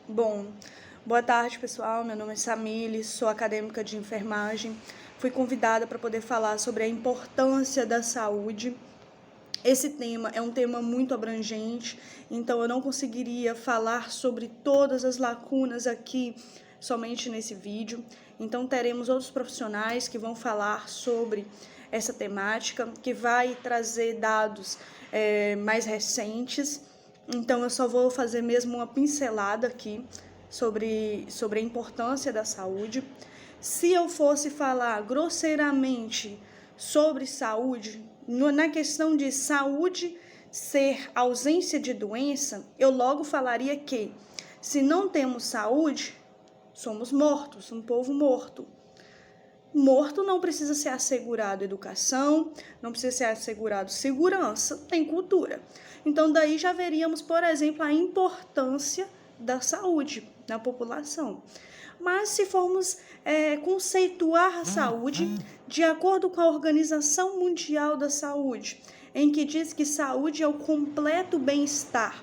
Bom, boa tarde, pessoal. Meu nome é Samile, sou acadêmica de enfermagem. Fui convidada para poder falar sobre a importância da saúde. Esse tema é um tema muito abrangente, então eu não conseguiria falar sobre todas as lacunas aqui somente nesse vídeo. Então teremos outros profissionais que vão falar sobre essa temática, que vai trazer dados mais recentes. Então eu só vou fazer mesmo uma pincelada aqui sobre a importância da saúde. Se eu fosse falar grosseiramente sobre saúde, na questão de saúde ser ausência de doença, eu logo falaria que, se não temos saúde, somos mortos, um povo morto. Morto não precisa ser assegurado educação, não precisa ser assegurado segurança, tem cultura. Então, daí já veríamos, por exemplo, a importância da saúde na população. Mas se formos conceituar a saúde de acordo com a Organização Mundial da Saúde, em que diz que saúde é o completo bem-estar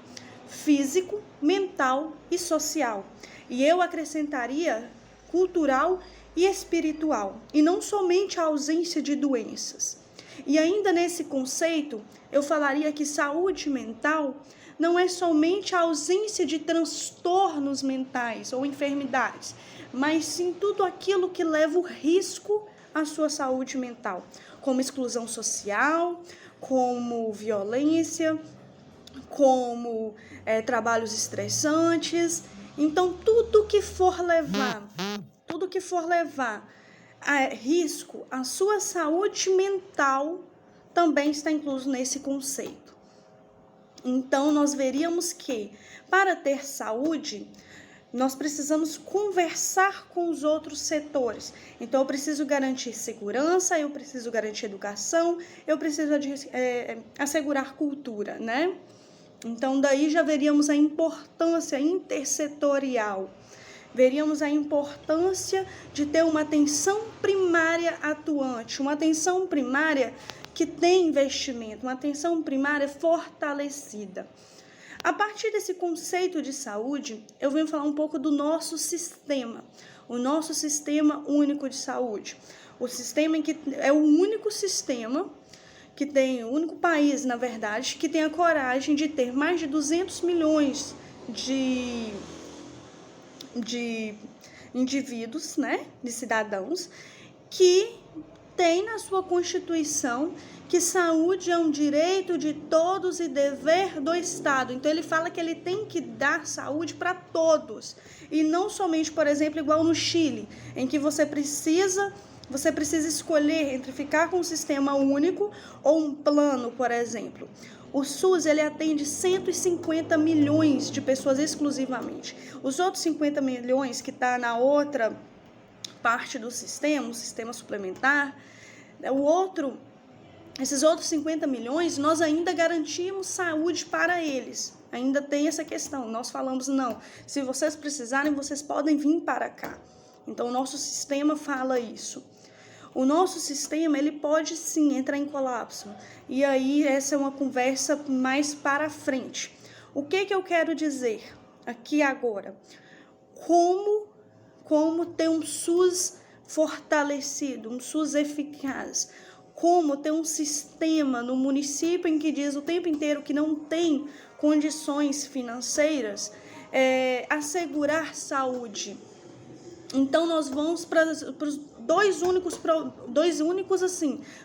físico, mental e social. E eu acrescentaria cultural e espiritual, e não somente a ausência de doenças. E ainda nesse conceito, eu falaria que saúde mental não é somente a ausência de transtornos mentais ou enfermidades, mas sim tudo aquilo que leva o risco à sua saúde mental, como exclusão social, como violência, como trabalhos estressantes. Então, tudo que for levar a risco à sua saúde mental também está incluso nesse conceito. Então, nós veríamos que, para ter saúde, nós precisamos conversar com os outros setores. Então, eu preciso garantir segurança, eu preciso garantir educação, eu preciso assegurar cultura, né? Então, daí já veríamos a importância intersetorial. Veríamos a importância de ter uma atenção primária atuante, uma atenção primária que tem investimento, uma atenção primária fortalecida. A partir desse conceito de saúde, eu venho falar um pouco do nosso sistema, o nosso sistema único de saúde. O sistema em que é o único sistema que tem, o único país, na verdade, que tem a coragem de ter mais de 200 milhões de indivíduos, né, de cidadãos, que tem na sua Constituição que saúde é um direito de todos e dever do Estado. Então, ele fala que ele tem que dar saúde para todos, e não somente, por exemplo, igual no Chile, em que você precisa escolher entre ficar com um sistema único ou um plano, por exemplo. O SUS, ele atende 150 milhões de pessoas exclusivamente. Os outros 50 milhões que está na outra parte do sistema, o sistema suplementar, esses outros 50 milhões, nós ainda garantimos saúde para eles. Ainda tem essa questão. Nós falamos, não, se vocês precisarem, vocês podem vir para cá. Então, o nosso sistema fala isso. O nosso sistema, ele pode sim entrar em colapso. E aí, essa é uma conversa mais para frente. O que eu quero dizer aqui agora? Como ter um SUS fortalecido, um SUS eficaz? Como ter um sistema no município em que diz o tempo inteiro que não tem condições financeiras, assegurar saúde? Então, nós vamos para os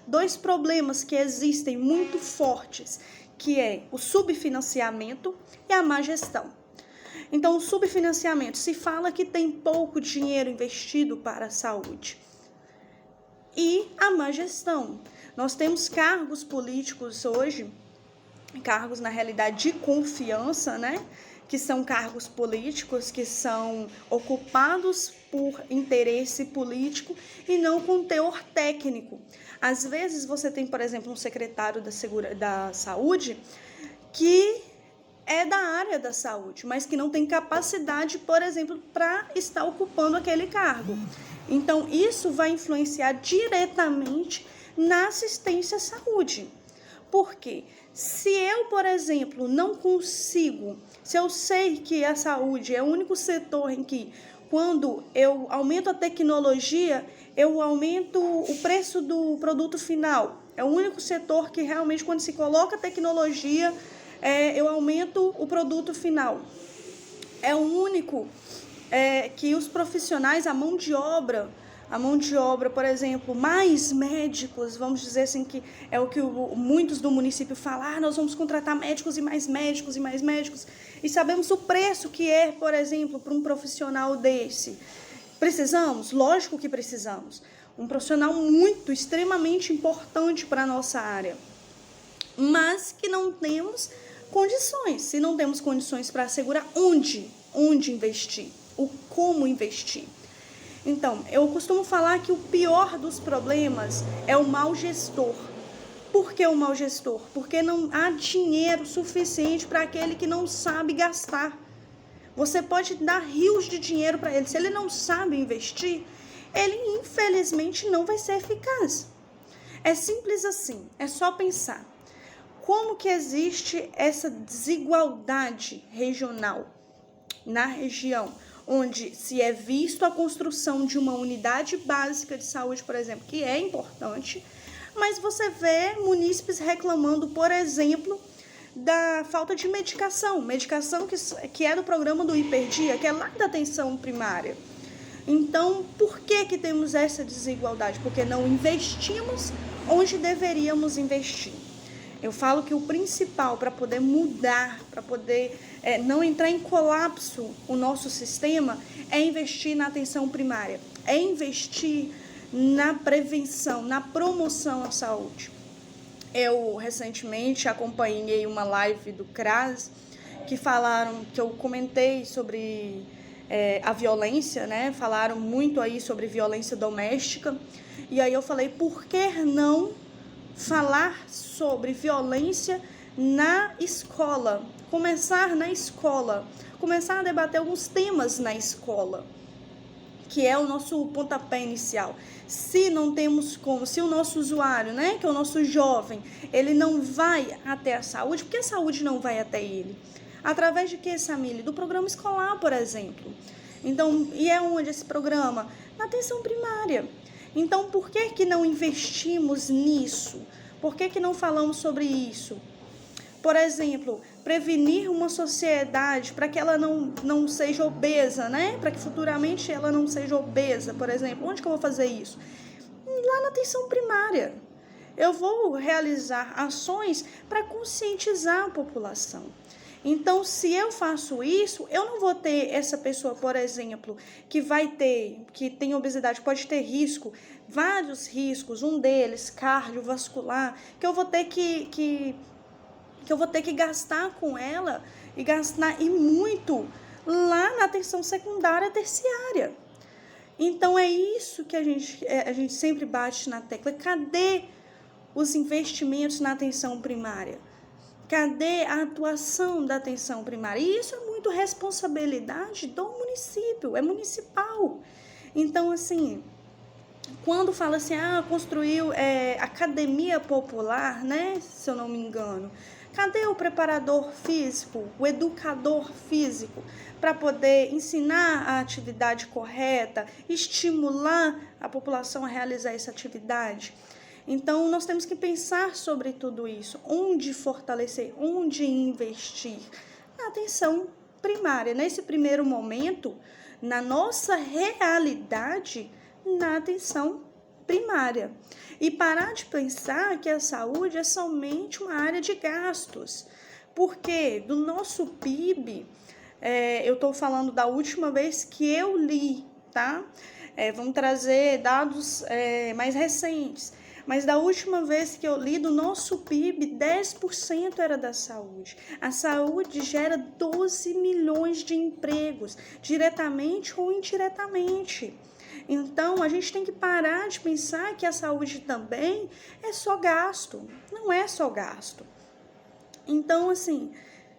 dois problemas que existem muito fortes, que é o subfinanciamento e a má gestão. Então, o subfinanciamento, se fala que tem pouco dinheiro investido para a saúde. E a má gestão. Nós temos cargos políticos hoje, cargos na realidade de confiança, né? Que são cargos políticos que são ocupados por interesse político e não com teor técnico. Às vezes você tem, por exemplo, um secretário da saúde que é da área da saúde, mas que não tem capacidade, por exemplo, para estar ocupando aquele cargo. Então, isso vai influenciar diretamente na assistência à saúde. Por quê? Se eu, por exemplo, não consigo, se eu sei que a saúde é o único setor em que, quando eu aumento a tecnologia, eu aumento o preço do produto final. É o único setor que realmente, quando se coloca tecnologia, eu aumento o produto final. É o único que os profissionais, a mão de obra, por exemplo, mais médicos, vamos dizer assim, que é o que muitos do município falam, nós vamos contratar médicos e mais médicos e mais médicos, e sabemos o preço que é, por exemplo, para um profissional desse. Precisamos? Lógico que precisamos. Um profissional extremamente importante para a nossa área, mas que não temos condições. Se não temos condições para assegurar, onde investir? O como investir? Então, eu costumo falar que o pior dos problemas é o mau gestor. Por que o mau gestor? Porque não há dinheiro suficiente para aquele que não sabe gastar. Você pode dar rios de dinheiro para ele. Se ele não sabe investir, ele infelizmente não vai ser eficaz. É simples assim, é só pensar. Como que existe essa desigualdade regional na região, onde se é visto a construção de uma unidade básica de saúde, por exemplo, que é importante, mas você vê munícipes reclamando, por exemplo, da falta de medicação que é do programa do Hiperdia, que é lá da atenção primária. Então, por que temos essa desigualdade? Porque não investimos onde deveríamos investir. Eu falo que o principal para poder mudar, para poder não entrar em colapso o nosso sistema, é investir na atenção primária, é investir na prevenção, na promoção à saúde. Eu recentemente acompanhei uma live do CRAS que eu comentei sobre a violência, né? Falaram muito aí sobre violência doméstica, e aí eu falei, por que não falar sobre violência na escola, começar na escola, começar a debater alguns temas na escola, que é o nosso pontapé inicial. Se não temos como, se o nosso usuário, né, que é o nosso jovem, ele não vai até a saúde, porque a saúde não vai até ele? Através de que, Samile? Do programa escolar, por exemplo. Então, e é onde esse programa? Na atenção primária. Então, por que não investimos nisso? Por que não falamos sobre isso? Por exemplo, prevenir uma sociedade para que ela não seja obesa, né? Para que futuramente ela não seja obesa, por exemplo. Onde que eu vou fazer isso? Lá na atenção primária. Eu vou realizar ações para conscientizar a população. Então, se eu faço isso, eu não vou ter essa pessoa, por exemplo, que tem obesidade, pode ter vários riscos, um deles cardiovascular, que eu vou ter que gastar com ela e muito lá na atenção secundária, terciária. Então, é isso que a gente sempre bate na tecla. Cadê os investimentos na atenção primária? Cadê a atuação da atenção primária? E isso é muito responsabilidade do município, é municipal. Então, assim, quando fala assim, construiu academia popular, né? Se eu não me engano. Cadê o preparador físico, o educador físico, para poder ensinar a atividade correta, estimular a população a realizar essa atividade? Então, nós temos que pensar sobre tudo isso. Onde fortalecer, onde investir? Na atenção primária. Nesse primeiro momento, na nossa realidade, na atenção primária. E parar de pensar que a saúde é somente uma área de gastos. Porque do nosso PIB, eu estou falando da última vez que eu li, tá? Vamos trazer dados mais recentes. Mas da última vez que eu li, do nosso PIB, 10% era da saúde. A saúde gera 12 milhões de empregos, diretamente ou indiretamente. Então, a gente tem que parar de pensar que a saúde também é só gasto. Não é só gasto. Então, assim,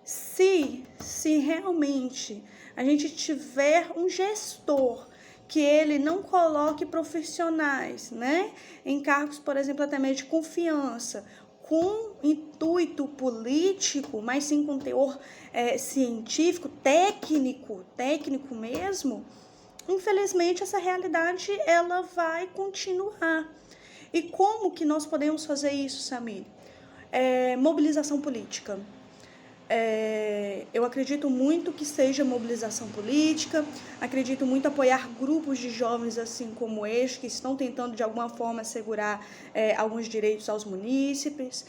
se realmente a gente tiver um gestor que ele não coloque profissionais, né, em cargos, por exemplo, até mesmo de confiança, com intuito político, mas sim com teor científico, técnico mesmo, infelizmente essa realidade ela vai continuar. E como que nós podemos fazer isso, Samir? Mobilização política. Eu acredito muito que seja mobilização política, acredito muito apoiar grupos de jovens assim como este, que estão tentando de alguma forma assegurar alguns direitos aos munícipes.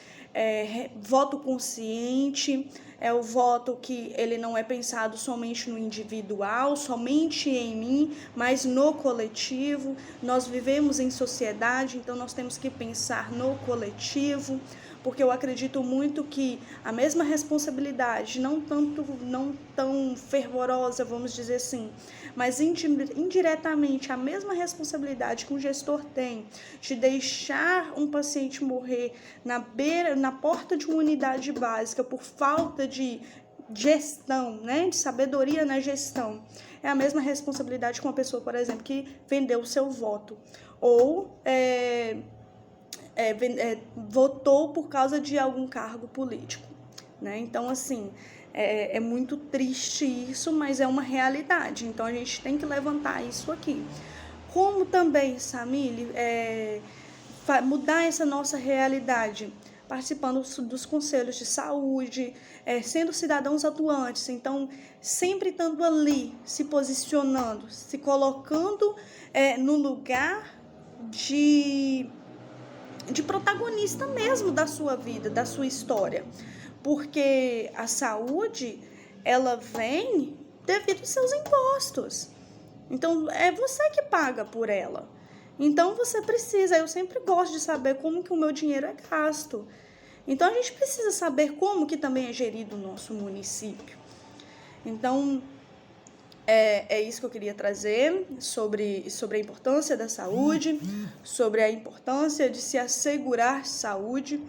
Voto consciente é o voto que ele não é pensado somente no individual, somente em mim, mas no coletivo. Nós vivemos em sociedade, então nós temos que pensar no coletivo, porque eu acredito muito que a mesma responsabilidade, não tão fervorosa, vamos dizer assim, mas indiretamente a mesma responsabilidade que um gestor tem de deixar um paciente morrer na porta de uma unidade básica por falta de gestão, né, de sabedoria na gestão, é a mesma responsabilidade com uma pessoa, por exemplo, que vendeu o seu voto ou votou por causa de algum cargo político, né? Então, assim, é muito triste isso, mas é uma realidade. Então, a gente tem que levantar isso aqui. Como também, Samir, mudar essa nossa realidade? Participando dos conselhos de saúde, sendo cidadãos atuantes. Então, sempre estando ali, se posicionando, se colocando no lugar de protagonista mesmo da sua vida, da sua história, porque a saúde, ela vem devido aos seus impostos, então é você que paga por ela, então você precisa, eu sempre gosto de saber como que o meu dinheiro é gasto, então a gente precisa saber como que também é gerido o nosso município. Então, é isso que eu queria trazer sobre a importância da saúde, sobre a importância de se assegurar saúde,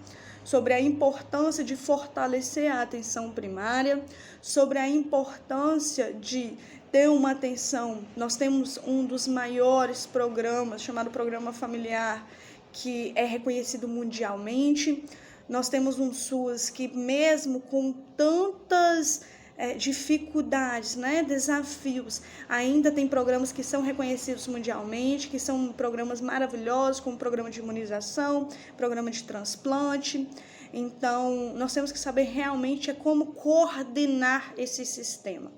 sobre a importância de fortalecer a atenção primária, sobre a importância de ter uma atenção. Nós temos um dos maiores programas, chamado Programa Familiar, que é reconhecido mundialmente. Nós temos um SUS que, mesmo com tantas dificuldades, né, desafios, ainda tem programas que são reconhecidos mundialmente, que são programas maravilhosos, como programa de imunização, programa de transplante. Então, nós temos que saber realmente como coordenar esse sistema.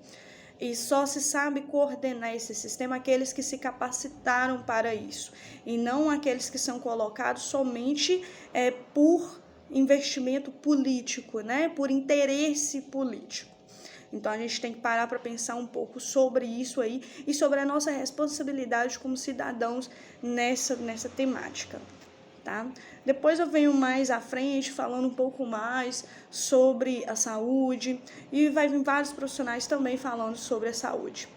E só se sabe coordenar esse sistema aqueles que se capacitaram para isso, e não aqueles que são colocados somente por investimento político, né, por interesse político. Então, a gente tem que parar para pensar um pouco sobre isso aí e sobre a nossa responsabilidade como cidadãos nessa temática, tá? Depois eu venho mais à frente falando um pouco mais sobre a saúde e vai vir vários profissionais também falando sobre a saúde.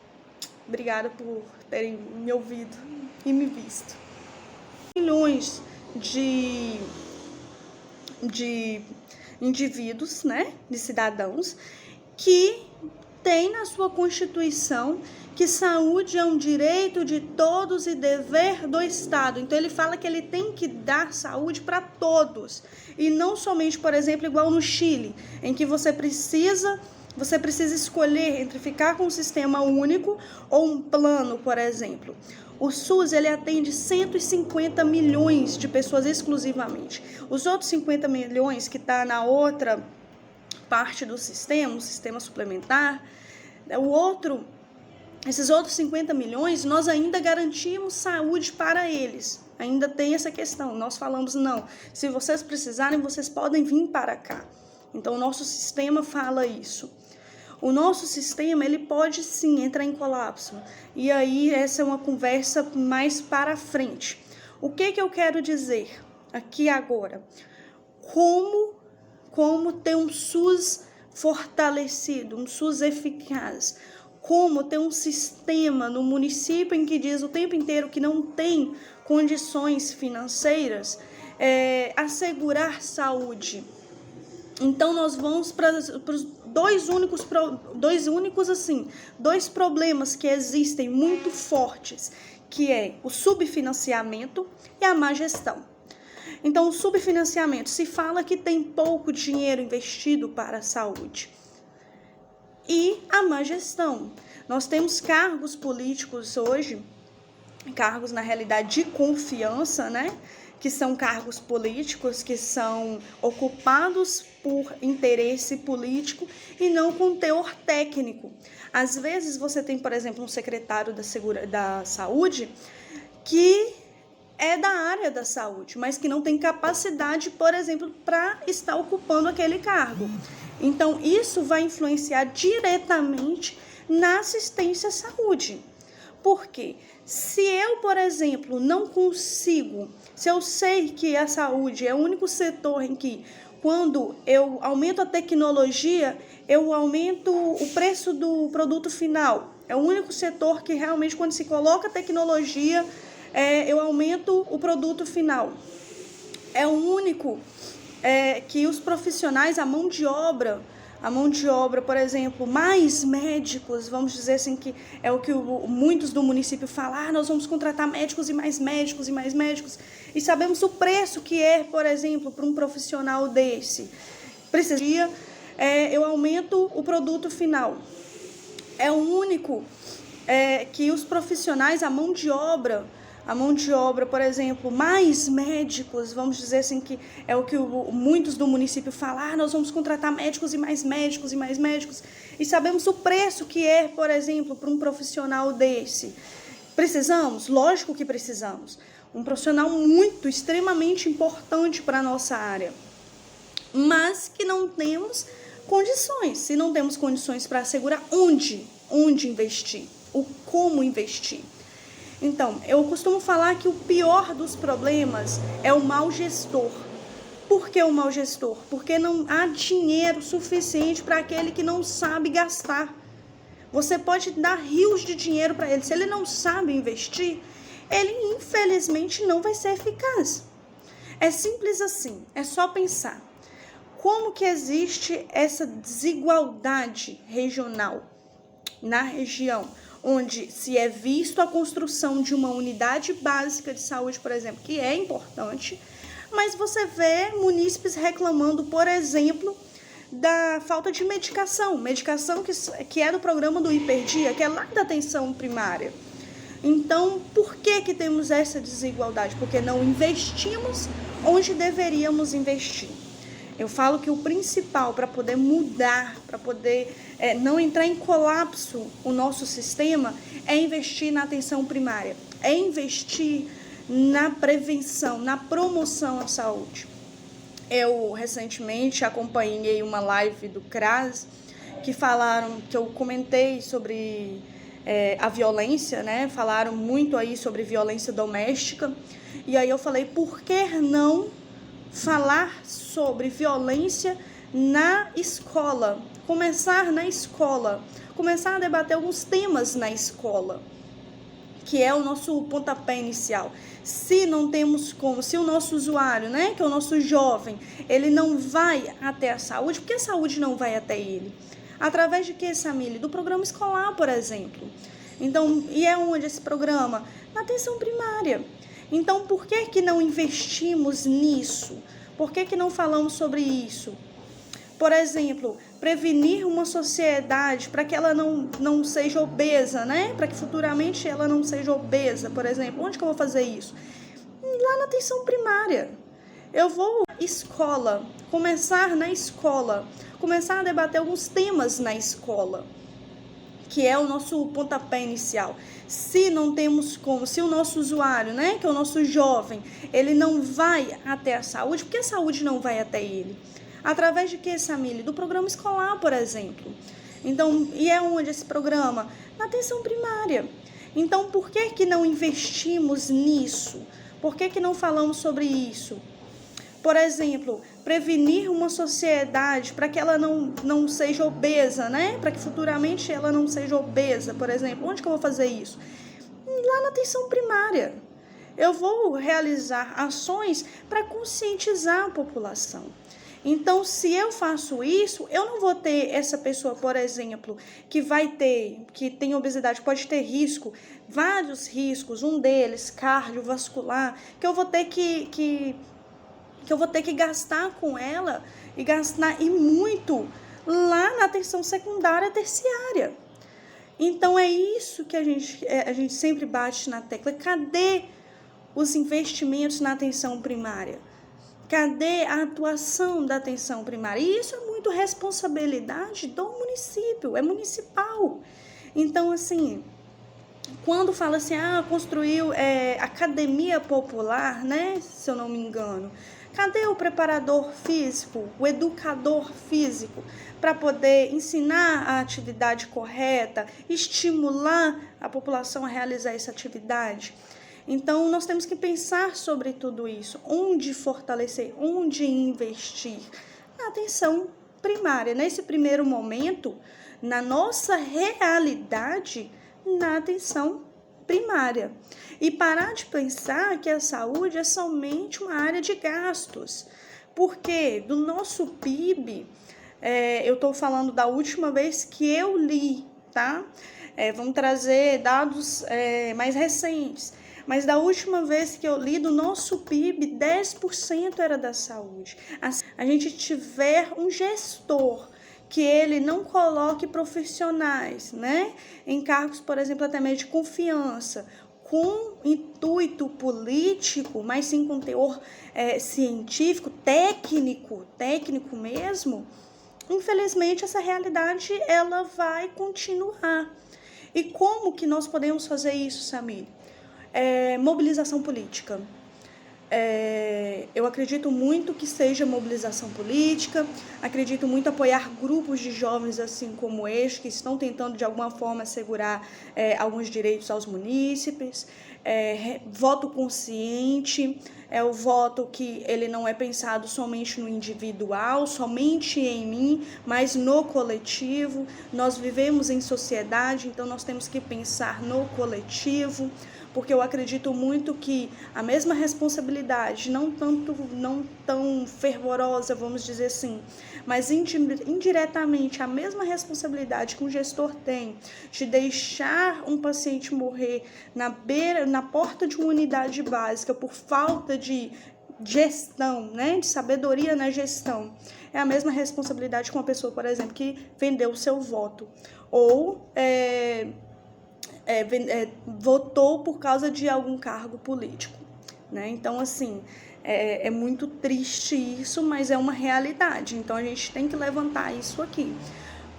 Obrigada por terem me ouvido e me visto. Milhões de indivíduos, né, de cidadãos, que tem na sua Constituição que saúde é um direito de todos e dever do Estado. Então, ele fala que ele tem que dar saúde para todos. E não somente, por exemplo, igual no Chile, em que você precisa escolher entre ficar com um sistema único ou um plano, por exemplo. O SUS, ele atende 150 milhões de pessoas exclusivamente. Os outros 50 milhões que está na outra parte do sistema, o sistema suplementar, esses outros 50 milhões, nós ainda garantimos saúde para eles. Ainda tem essa questão. Nós falamos, não, se vocês precisarem, vocês podem vir para cá. Então, o nosso sistema fala isso. O nosso sistema, ele pode sim entrar em colapso. E aí, essa é uma conversa mais para frente. O que eu quero dizer aqui agora? Como ter um SUS fortalecido, um SUS eficaz, como ter um sistema no município em que diz o tempo inteiro que não tem condições financeiras, assegurar saúde. Então, nós vamos para os dois problemas que existem muito fortes, que é o subfinanciamento e a má gestão. Então, o subfinanciamento, se fala que tem pouco dinheiro investido para a saúde. E a má gestão. Nós temos cargos políticos hoje, cargos na realidade de confiança, né? Que são cargos políticos que são ocupados por interesse político e não com teor técnico. Às vezes você tem, por exemplo, um secretário da saúde que é da área da saúde, mas que não tem capacidade, por exemplo, para estar ocupando aquele cargo. Então, isso vai influenciar diretamente na assistência à saúde. Por quê? Se eu, por exemplo, não consigo, se eu sei que a saúde é o único setor em que, quando eu aumento a tecnologia, eu aumento o preço do produto final. É o único setor que realmente, quando se coloca tecnologia, eu aumento o produto final. É o único que os profissionais, a mão de obra, por exemplo, mais médicos, vamos dizer assim, que é o que muitos do município falam, nós vamos contratar médicos e mais médicos e mais médicos, e sabemos o preço que é, por exemplo, para um profissional desse. Eu aumento o produto final. É o único que os profissionais, a mão de obra, por exemplo, mais médicos, vamos dizer assim, que é o que muitos do município falam, nós vamos contratar médicos e mais médicos e mais médicos, e sabemos o preço que é, por exemplo, para um profissional desse. Precisamos? Lógico que precisamos. Um profissional extremamente importante para a nossa área, mas que não temos condições. Se não temos condições para assegurar, onde investir? Como investir? Então, eu costumo falar que o pior dos problemas é o mau gestor. Por que o mau gestor? Porque não há dinheiro suficiente para aquele que não sabe gastar. Você pode dar rios de dinheiro para ele. Se ele não sabe investir, ele infelizmente não vai ser eficaz. É simples assim, é só pensar. Como que existe essa desigualdade regional na região, onde se é visto a construção de uma unidade básica de saúde, por exemplo, que é importante, mas você vê munícipes reclamando, por exemplo, da falta de medicação que é do programa do Hiperdia, que é lá da atenção primária. Então, por que temos essa desigualdade? Porque não investimos onde deveríamos investir. Eu falo que o principal para poder mudar, para poder não entrar em colapso o nosso sistema, é investir na atenção primária, é investir na prevenção, na promoção à saúde. Eu recentemente acompanhei uma live do CRAS que eu comentei sobre a violência, né? Falaram muito aí sobre violência doméstica, e aí eu falei, por que não falar sobre violência na escola, começar na escola, começar a debater alguns temas na escola, que é o nosso pontapé inicial. Se não temos como, se o nosso usuário, né, que é o nosso jovem, ele não vai até a saúde, porque a saúde não vai até ele? Através de que, Samile? Do programa escolar, por exemplo. Então, e é onde esse programa? Na atenção primária. Então, por que não investimos nisso? Por que não falamos sobre isso? Por exemplo, prevenir uma sociedade para que ela não seja obesa, né? Para que futuramente ela não seja obesa, por exemplo. Onde que eu vou fazer isso? Lá na atenção primária. Eu vou escola, começar na escola, começar a debater alguns temas na escola, que é o nosso pontapé inicial. Se não temos como, se o nosso usuário, né, que é o nosso jovem, ele não vai até a saúde, porque a saúde não vai até ele? Através de que, Samile? Do programa escolar, por exemplo. Então, e é onde esse programa? Na atenção primária. Então, por que não investimos nisso? Por que não falamos sobre isso? Por exemplo, prevenir uma sociedade para que ela não seja obesa, né? Para que futuramente ela não seja obesa, por exemplo. Onde que eu vou fazer isso? Lá na atenção primária. Eu vou realizar ações para conscientizar a população. Então, se eu faço isso, eu não vou ter essa pessoa, por exemplo, que tem obesidade, pode ter vários riscos, um deles cardiovascular, que eu vou ter que que eu vou ter que gastar com ela e gastar e muito lá na atenção secundária, terciária. Então é isso que a gente sempre bate na tecla. Cadê os investimentos na atenção primária? Cadê a atuação da atenção primária? E isso é muito responsabilidade do município, é municipal. Então, assim, quando fala assim, construiu academia popular, né? Se eu não me engano. Cadê o preparador físico, o educador físico, para poder ensinar a atividade correta, estimular a população a realizar essa atividade? Então, nós temos que pensar sobre tudo isso, onde fortalecer, onde investir. Na atenção primária, nesse primeiro momento, na nossa realidade, na atenção primária. E parar de pensar que a saúde é somente uma área de gastos, porque do nosso PIB, eu estou falando da última vez que eu li, tá? Vamos trazer dados mais recentes. Mas da última vez que eu li, do nosso PIB, 10% era da saúde. Se a gente tiver um gestor que ele não coloque profissionais, né, em cargos, por exemplo, até mesmo de confiança, com intuito político, mas sim com teor científico, técnico mesmo, infelizmente essa realidade ela vai continuar. E como que nós podemos fazer isso, Samir? Mobilização política. Eu acredito muito que seja mobilização política, acredito muito apoiar grupos de jovens assim como este, que estão tentando de alguma forma assegurar alguns direitos aos munícipes. Voto consciente é o voto que ele não é pensado somente no individual, somente em mim, mas no coletivo. Nós vivemos em sociedade, então nós temos que pensar no coletivo, porque eu acredito muito que a mesma responsabilidade, não tão fervorosa, vamos dizer assim, mas indiretamente a mesma responsabilidade que um gestor tem de deixar um paciente morrer na porta de uma unidade básica por falta de gestão, né, de sabedoria na gestão, é a mesma responsabilidade com uma pessoa, por exemplo, que vendeu o seu voto ou votou por causa de algum cargo político, né? Então, assim, é muito triste isso, mas é uma realidade. Então, a gente tem que levantar isso aqui.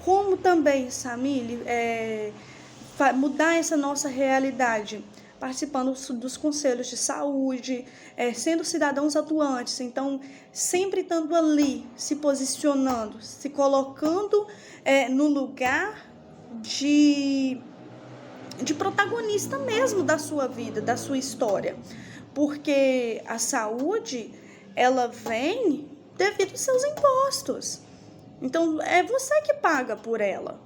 Como também, Samir, mudar essa nossa realidade? Participando dos conselhos de saúde, sendo cidadãos atuantes. Então, sempre estando ali, se posicionando, se colocando no lugar de protagonista mesmo da sua vida, da sua história, porque a saúde, ela vem devido aos seus impostos, então é você que paga por ela,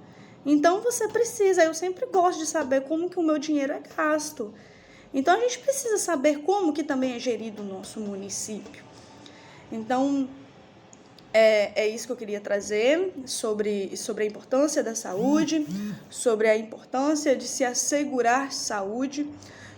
então você precisa, eu sempre gosto de saber como que o meu dinheiro é gasto, então a gente precisa saber como que também é gerido o nosso município. Então, é isso que eu queria trazer sobre a importância da saúde, sobre a importância de se assegurar saúde,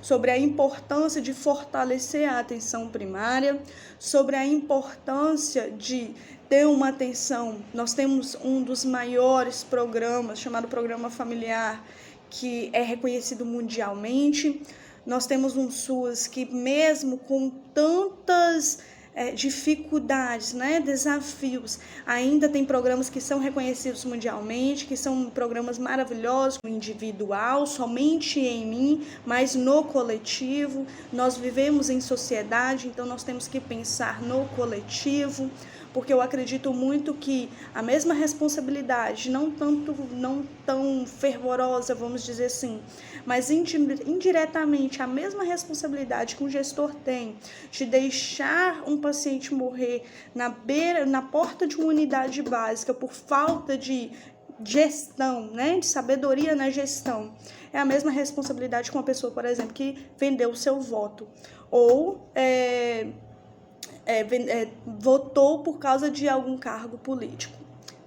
sobre a importância de fortalecer a atenção primária, sobre a importância de ter uma atenção. Nós temos um dos maiores programas, chamado Programa Familiar, que é reconhecido mundialmente. Nós temos um SUS que, mesmo com tantas dificuldades, né, desafios, ainda tem programas que são reconhecidos mundialmente, que são programas maravilhosos, individual, somente em mim, mas no coletivo. Nós vivemos em sociedade, então nós temos que pensar no coletivo, porque eu acredito muito que a mesma responsabilidade, não tão fervorosa, vamos dizer assim, mas indiretamente a mesma responsabilidade que um gestor tem de deixar um paciente morrer na porta de uma unidade básica por falta de gestão, né, de sabedoria na gestão, é a mesma responsabilidade com uma pessoa, por exemplo, que vendeu o seu voto ou votou por causa de algum cargo político,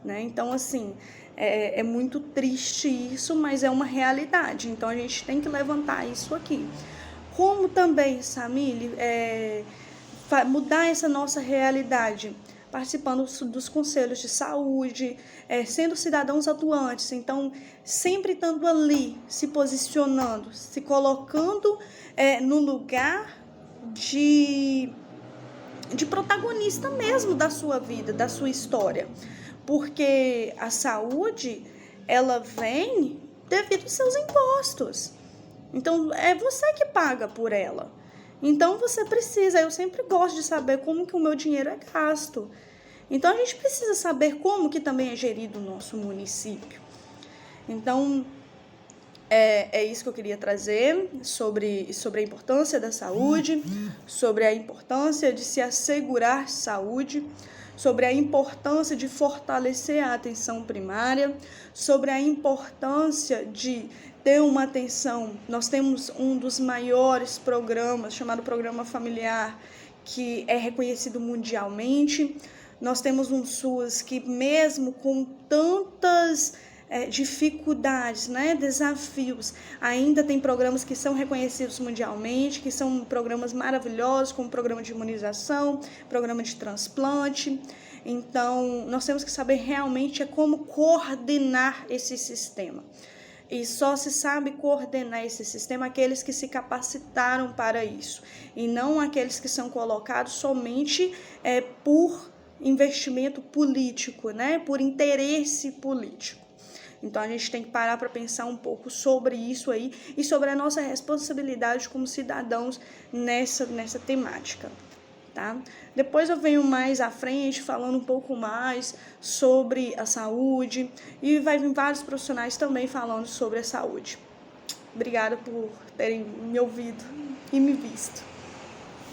né? Então, assim, é muito triste isso, mas é uma realidade. Então, a gente tem que levantar isso aqui. Como também, Samir, mudar essa nossa realidade, participando dos conselhos de saúde, sendo cidadãos atuantes. Então, sempre estando ali, se posicionando, se colocando no lugar de protagonista mesmo da sua vida, da sua história. Porque a saúde, ela vem devido aos seus impostos. Então, é você que paga por ela. Então, você precisa, eu sempre gosto de saber como que o meu dinheiro é gasto. Então, a gente precisa saber como que também é gerido o nosso município. Então, é isso que eu queria trazer sobre a importância da saúde, sobre a importância de se assegurar saúde, sobre a importância de fortalecer a atenção primária, sobre a importância de ter uma atenção. Nós temos um dos maiores programas, chamado Programa Familiar, que é reconhecido mundialmente. Nós temos um SUS que, mesmo com tantas dificuldades, né, desafios, ainda tem programas que são reconhecidos mundialmente, que são programas maravilhosos, como programa de imunização, programa de transplante. Então, nós temos que saber realmente como coordenar esse sistema. E só se sabe coordenar esse sistema aqueles que se capacitaram para isso, e não aqueles que são colocados somente por investimento político, né, por interesse político. Então, a gente tem que parar para pensar um pouco sobre isso aí e sobre a nossa responsabilidade como cidadãos nessa temática, tá? Depois eu venho mais à frente falando um pouco mais sobre a saúde e vai vir vários profissionais também falando sobre a saúde. Obrigada por terem me ouvido e me visto.